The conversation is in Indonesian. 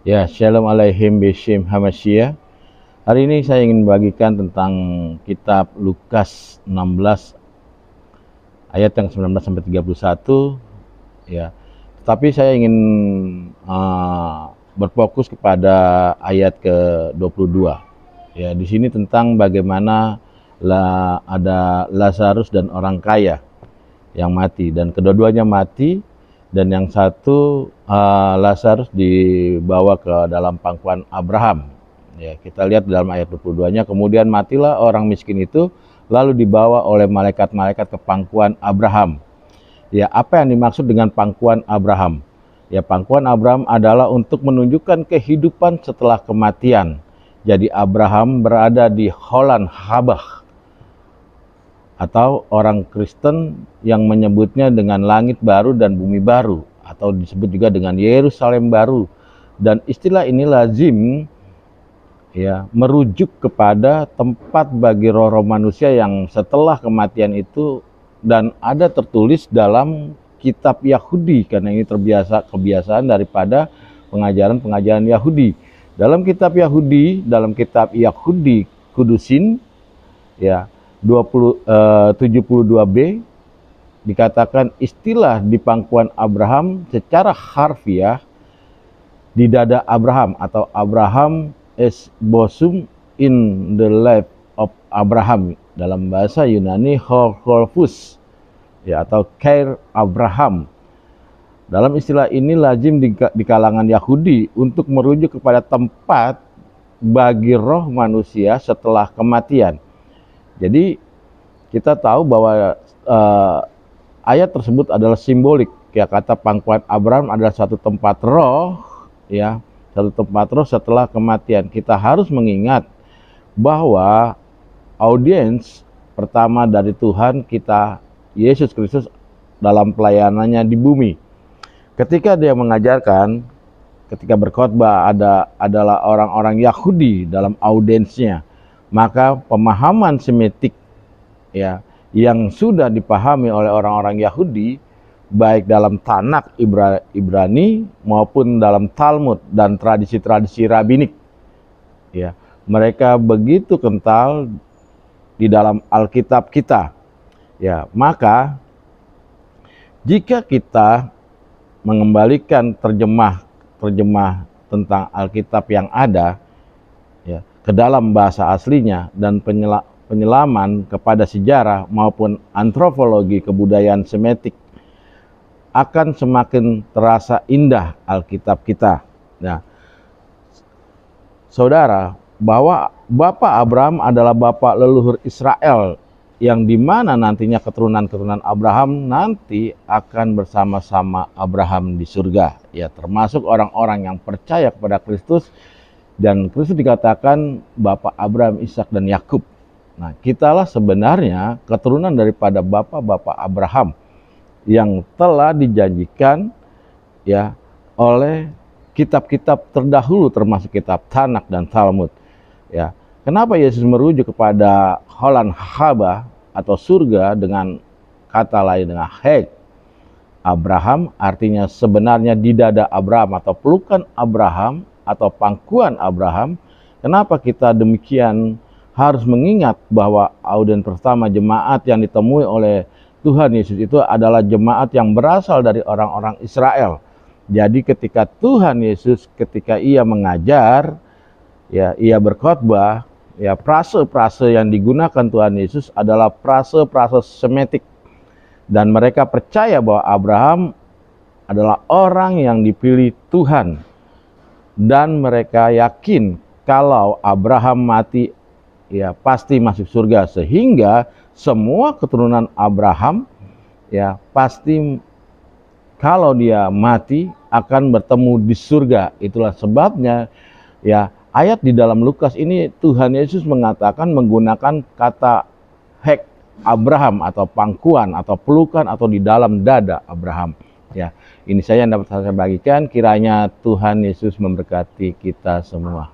Ya, Shalom Alaihim Bishim Hamasyiah. Hari ini saya ingin bagikan tentang kitab Lukas 16 ayat yang 19 sampai 31 ya. Tetapi saya ingin berfokus kepada ayat ke-22. Ya, di sini tentang bagaimana ada Lazarus dan orang kaya yang mati, dan kedua-duanya mati, dan yang satu Lazarus dibawa ke dalam pangkuan Abraham. Ya, kita lihat dalam ayat 22-nya, kemudian matilah orang miskin itu, lalu dibawa oleh malaikat-malaikat ke pangkuan Abraham. Ya, apa yang dimaksud dengan pangkuan Abraham? Ya, pangkuan Abraham adalah untuk menunjukkan kehidupan setelah kematian. Jadi Abraham berada di Holan Habah, atau orang Kristen yang menyebutnya dengan langit baru dan bumi baru, atau disebut juga dengan Yerusalem baru. Dan istilah ini lazim ya merujuk kepada tempat bagi roh-roh manusia yang setelah kematian itu, dan ada tertulis dalam kitab Yahudi, karena ini kebiasaan daripada pengajaran Yahudi. Dalam kitab Yahudi, dalam kitab Yahudi Kudusin ya 72b dikatakan istilah di pangkuan Abraham secara harfiah di dada Abraham, atau Abraham is bosom in the life of Abraham, dalam bahasa Yunani Holfus ya, atau Kair Abraham. Dalam istilah ini lazim di kalangan Yahudi untuk merujuk kepada tempat bagi roh manusia setelah kematian. Jadi kita tahu bahwa ayat tersebut adalah simbolik. Ya, kata pangkuan Abraham adalah satu tempat roh, ya, satu tempat roh setelah kematian. Kita harus mengingat bahwa audiens pertama dari Tuhan kita, Yesus Kristus, dalam pelayanannya di bumi, ketika dia mengajarkan, ketika berkhotbah, adalah orang-orang Yahudi dalam audiensnya. Maka pemahaman Semitik ya yang sudah dipahami oleh orang-orang Yahudi, baik dalam Tanakh Ibrani maupun dalam Talmud dan tradisi-tradisi rabbinik ya, mereka begitu kental di dalam Alkitab kita ya. Maka jika kita mengembalikan terjemah tentang Alkitab yang ada ya ke dalam bahasa aslinya, dan penyelaman kepada sejarah maupun antropologi kebudayaan Semitik, akan semakin terasa indah Alkitab kita. Nah, saudara, bahwa Bapak Abraham adalah bapak leluhur Israel, yang dimana nantinya keturunan-keturunan Abraham nanti akan bersama-sama Abraham di surga, ya, termasuk orang-orang yang percaya kepada Kristus. Dan Kristus dikatakan Bapak Abraham, Ishak, dan Yakub. Nah, kitalah sebenarnya keturunan daripada bapak-bapak Abraham yang telah dijanjikan ya oleh kitab-kitab terdahulu, termasuk kitab Tanakh dan Talmud. Ya, kenapa Yesus merujuk kepada Holan Habah atau surga dengan kata lain, dengan Heg Abraham, artinya sebenarnya di dada Abraham atau pelukan Abraham atau pangkuan Abraham. Kenapa kita demikian harus mengingat bahwa audien pertama jemaat yang ditemui oleh Tuhan Yesus itu adalah jemaat yang berasal dari orang-orang Israel. Jadi ketika Tuhan Yesus, ketika ia mengajar, ya, ia berkhotbah, ya, prase-prase yang digunakan Tuhan Yesus adalah prase-prase Semitik, dan mereka percaya bahwa Abraham adalah orang yang dipilih Tuhan. Dan mereka yakin kalau Abraham mati, ya pasti masuk surga, sehingga semua keturunan Abraham ya pasti kalau dia mati akan bertemu di surga. Itulah sebabnya ya ayat di dalam Lukas ini Tuhan Yesus mengatakan menggunakan kata Heg Abraham, atau pangkuan atau pelukan atau di dalam dada Abraham. Ya, ini saya yang dapat saya bagikan. Kiranya Tuhan Yesus memberkati kita semua.